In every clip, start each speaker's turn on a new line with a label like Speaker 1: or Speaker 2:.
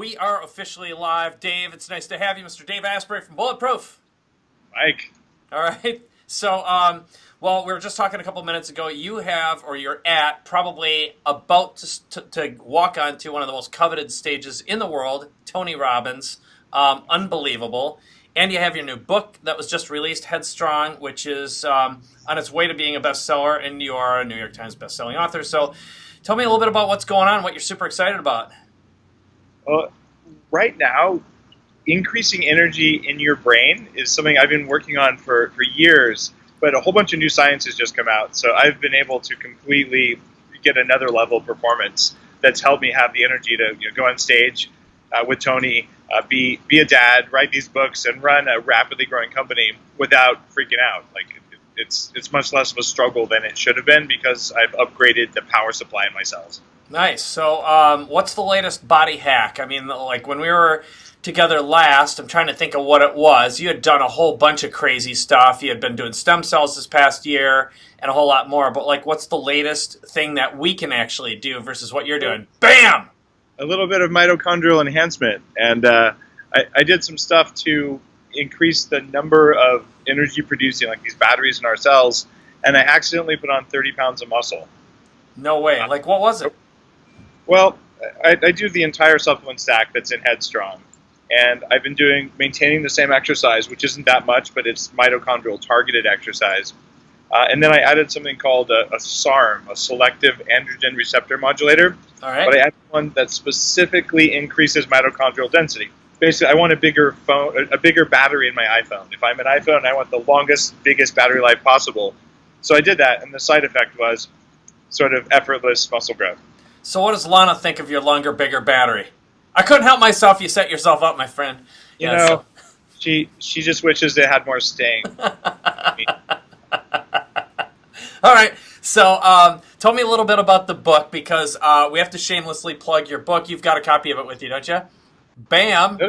Speaker 1: We are officially live. Dave, it's nice to have you, Mr. Dave Asprey from Bulletproof.
Speaker 2: Mike.
Speaker 1: All right. So, well, we were just talking a couple minutes ago. You have, or you're at, probably about to walk onto one of the most coveted stages in the world, Tony Robbins. Unbelievable. And you have your new book that was just released, Headstrong, which is on its way to being a bestseller, and you are a New York Times bestselling author. So tell me a little bit about what's going on, what you're super excited about.
Speaker 2: Well, right now, increasing energy in your brain is something I've been working on for years, but a whole bunch of new science has just come out. So I've been able to completely get another level of performance that's helped me have the energy to go on stage with Tony, be a dad, write these books, and run a rapidly growing company without freaking out. Like it's much less of a struggle than it should have been because I've upgraded the power supply in my cells.
Speaker 1: Nice. So, what's the latest body hack? I mean, like when we were together last, I'm trying to think of what it was. You had done a whole bunch of crazy stuff. You had been doing stem cells this past year and a whole lot more. But, like, what's the latest thing that we can actually do versus what you're doing? Bam!
Speaker 2: A little bit of mitochondrial enhancement. And I did some stuff to increase the number of energy producing, like these batteries in our cells. And I accidentally put on 30 pounds of muscle.
Speaker 1: No way. Like, what was it?
Speaker 2: Well, I do the entire supplement stack that's in Headstrong. And I've been maintaining the same exercise, which isn't that much, but it's mitochondrial targeted exercise. And then I added something called a SARM, a selective androgen receptor modulator.
Speaker 1: All right.
Speaker 2: But I added one that specifically increases mitochondrial density. Basically, I want a bigger battery in my iPhone. If I'm an iPhone, I want the longest, biggest battery life possible. So I did that, and the side effect was sort of effortless muscle growth.
Speaker 1: So what does Lana think of your longer, bigger battery? I couldn't help myself. You set yourself up, my friend.
Speaker 2: You know, she just wishes it had more sting.
Speaker 1: All right. So tell me a little bit about the book because we have to shamelessly plug your book. You've got a copy of it with you, don't you? Bam.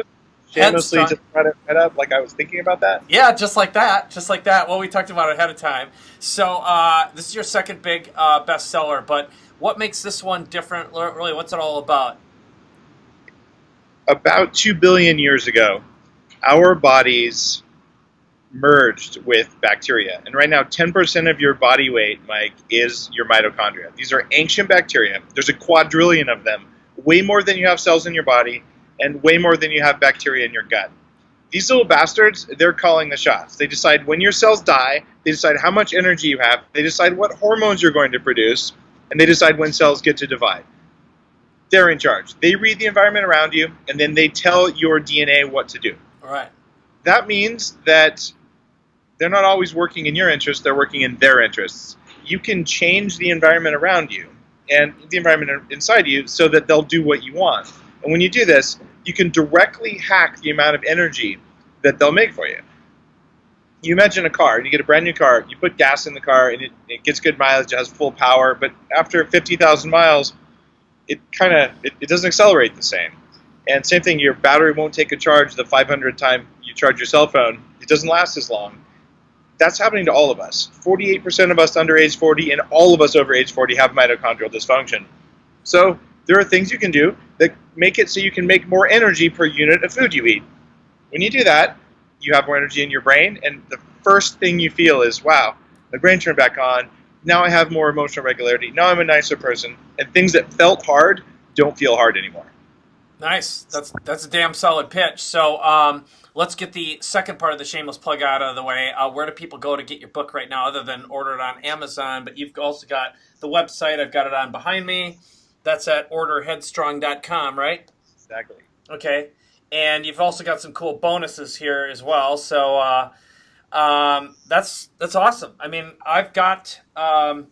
Speaker 2: Shamelessly
Speaker 1: Headstrong.
Speaker 2: just try to head up like I was thinking about that?
Speaker 1: Yeah, just like that. Just like that. Well, we talked about it ahead of time. So this is your second big bestseller, but what makes this one different? Really, what's it all about?
Speaker 2: About 2 billion years ago, our bodies merged with bacteria. And right now, 10% of your body weight, Mike, is your mitochondria. These are ancient bacteria. There's a quadrillion of them, way more than you have cells in your body, and way more than you have bacteria in your gut. These little bastards, they're calling the shots. They decide when your cells die, they decide how much energy you have, they decide what hormones you're going to produce, and they decide when cells get to divide. They're in charge. They read the environment around you, and then they tell your DNA what to do.
Speaker 1: All right.
Speaker 2: That means that they're not always working in your interests, they're working in their interests. You can change the environment around you and the environment inside you so that they'll do what you want. And when you do this, you can directly hack the amount of energy that they'll make for you. You imagine a car, and you get a brand new car, you put gas in the car, and it gets good mileage, it has full power, but after 50,000 miles, it doesn't accelerate the same. And same thing, your battery won't take a charge the 500th time you charge your cell phone. It doesn't last as long. That's happening to all of us. 48% of us under age 40 and all of us over age 40 have mitochondrial dysfunction. So there are things you can do that make it so you can make more energy per unit of food you eat. When you do that, you have more energy in your brain, and the first thing you feel is, wow, my brain turned back on. Now I have more emotional regularity. Now I'm a nicer person. And things that felt hard don't feel hard anymore.
Speaker 1: Nice. That's a damn solid pitch. So let's get the second part of the shameless plug out of the way. Where do people go to get your book right now other than order it on Amazon? But you've also got the website. I've got it on behind me. That's at orderheadstrong.com, right?
Speaker 2: Exactly.
Speaker 1: Okay. And you've also got some cool bonuses here as well. So that's awesome. I mean, I've got I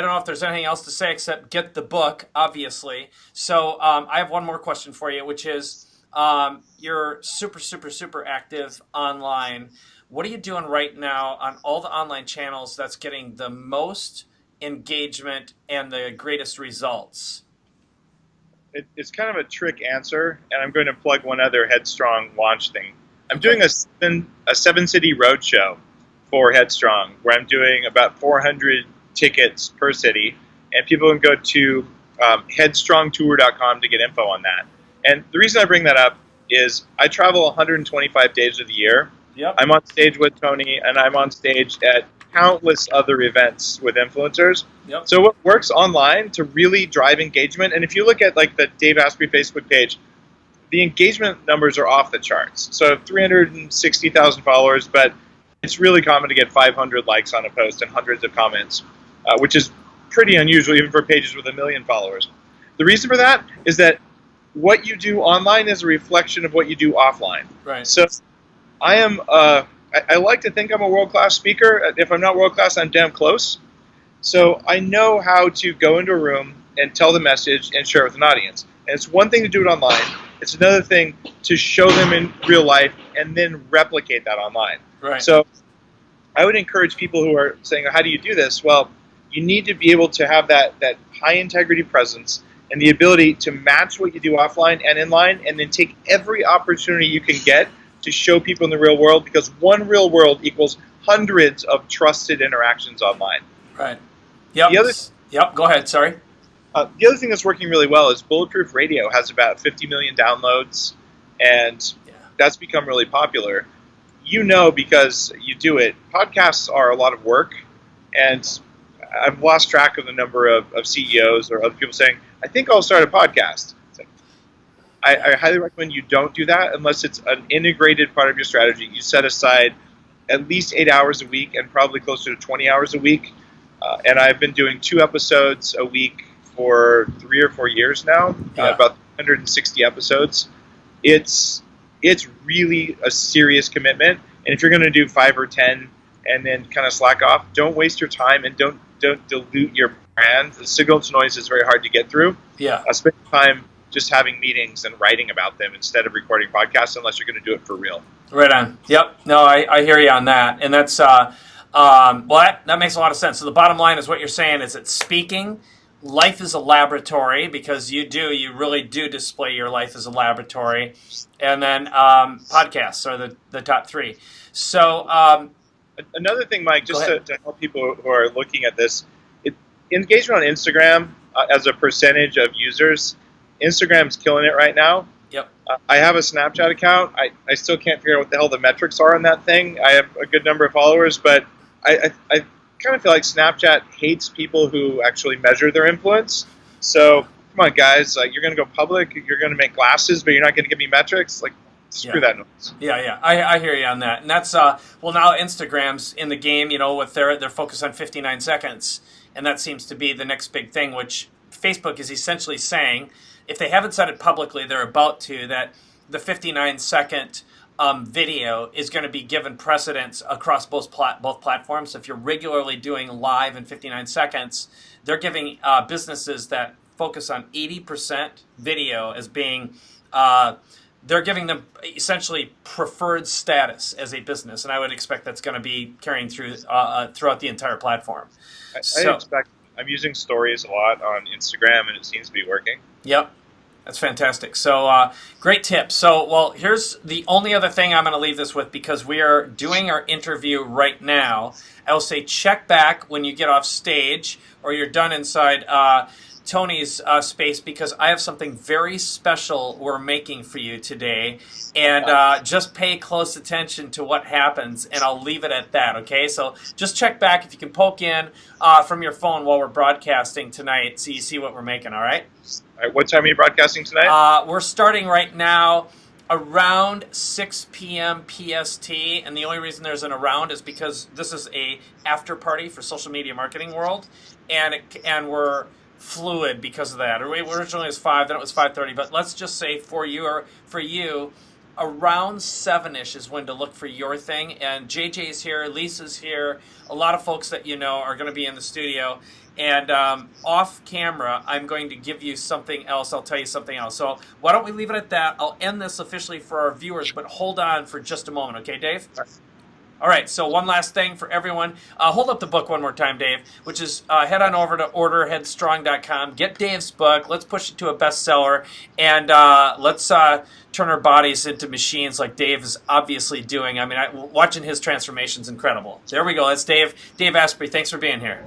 Speaker 1: don't know if there's anything else to say except get the book, obviously. So I have one more question for you, which is you're super, super, super active online. What are you doing right now on all the online channels that's getting the most engagement and the greatest results?
Speaker 2: It's kind of a trick answer, and I'm going to plug one other Headstrong launch thing. I'm doing a seven-city roadshow for Headstrong, where I'm doing about 400 tickets per city, and people can go to headstrongtour.com to get info on that. And the reason I bring that up is I travel 125 days of the year.
Speaker 1: Yep.
Speaker 2: I'm on stage with Tony, and I'm on stage at countless other events with influencers.
Speaker 1: Yep.
Speaker 2: So what works online to really drive engagement, and if you look at like the Dave Asprey Facebook page, the engagement numbers are off the charts. So 360,000 followers, but it's really common to get 500 likes on a post and hundreds of comments, which is pretty unusual even for pages with 1 million followers. The reason for that is that what you do online is a reflection of what you do offline.
Speaker 1: Right.
Speaker 2: So I am. I like to think I'm a world-class speaker. If I'm not world-class, I'm damn close. So I know how to go into a room and tell the message and share it with an audience. And it's one thing to do it online. It's another thing to show them in real life and then replicate that online.
Speaker 1: Right.
Speaker 2: So I would encourage people who are saying, how do you do this? Well, you need to be able to have that high-integrity presence and the ability to match what you do offline and inline, and then take every opportunity you can get to show people in the real world, because one real world equals hundreds of trusted interactions online.
Speaker 1: Right. Yep. Yep. Go ahead. Sorry.
Speaker 2: The other thing that's working really well is Bulletproof Radio has about 50 million downloads, and that's become really popular. You know, because you do it, podcasts are a lot of work, and I've lost track of the number of CEOs or other people saying, I think I'll start a podcast. I highly recommend you don't do that unless it's an integrated part of your strategy. You set aside at least 8 hours a week and probably closer to 20 hours a week. And I've been doing 2 episodes a week for 3 or 4 years now, about 160 episodes. It's really a serious commitment. And if you're going to do 5 or 10 and then kind of slack off, don't waste your time and don't dilute your brand. The signal to noise is very hard to get through.
Speaker 1: Yeah.
Speaker 2: Spend time just having meetings and writing about them instead of recording podcasts, unless you're going to do it for real.
Speaker 1: Right on. Yep. No, I hear you on that. And that's, well, that makes a lot of sense. So the bottom line is what you're saying is that speaking, life is a laboratory, because you really do display your life as a laboratory. And then podcasts are the top 3. So
Speaker 2: another thing, Mike, just to help people who are looking at this, engagement on Instagram as a percentage of users, Instagram's killing it right now.
Speaker 1: Yep.
Speaker 2: I have a Snapchat account. I still can't figure out what the hell the metrics are on that thing. I have a good number of followers, but I kind of feel like Snapchat hates people who actually measure their influence. So come on, guys, you're going to go public, you're going to make glasses, but you're not going to give me metrics. Like, screw that noise.
Speaker 1: Yeah. I hear you on that. And that's well, now Instagram's in the game, with their focus on 59 seconds, and that seems to be the next big thing, which Facebook is essentially saying, if they haven't said it publicly, they're about to, that the 59-second video is going to be given precedence across both platforms. So if you're regularly doing live in 59 seconds, they're giving businesses that focus on 80% video as being, they're giving them essentially preferred status as a business. And I would expect that's going to be carrying through throughout the entire platform.
Speaker 2: I expect. I'm using stories a lot on Instagram, and it seems to be working.
Speaker 1: Yep. That's fantastic. So great tip. So, well, here's the only other thing I'm going to leave this with, because we are doing our interview right now. I will say check back when you get off stage or you're done inside Tony's space, because I have something very special we're making for you today. And just pay close attention to what happens, and I'll leave it at that, okay? So just check back if you can poke in from your phone while we're broadcasting tonight, so you see what we're making, all right?
Speaker 2: All right, what time are you broadcasting tonight?
Speaker 1: We're starting right now around 6 p.m. PST, and the only reason there's an around is because this is a after party for Social Media Marketing World, and we're fluid because of that. Originally it was 5, then it was 5:30, but let's just say for you, around 7-ish is when to look for your thing. And JJ's here, Lisa's here, a lot of folks that you know are going to be in the studio. And off camera, I'm going to give you something else. I'll tell you something else. So why don't we leave it at that? I'll end this officially for our viewers, but hold on for just a moment. Okay, Dave? All right, so one last thing for everyone. Hold up the book one more time, Dave, which is head on over to orderheadstrong.com. Get Dave's book. Let's push it to a bestseller, and let's turn our bodies into machines like Dave is obviously doing. I mean, watching his transformation is incredible. There we go. That's Dave Asprey. Thanks for being here.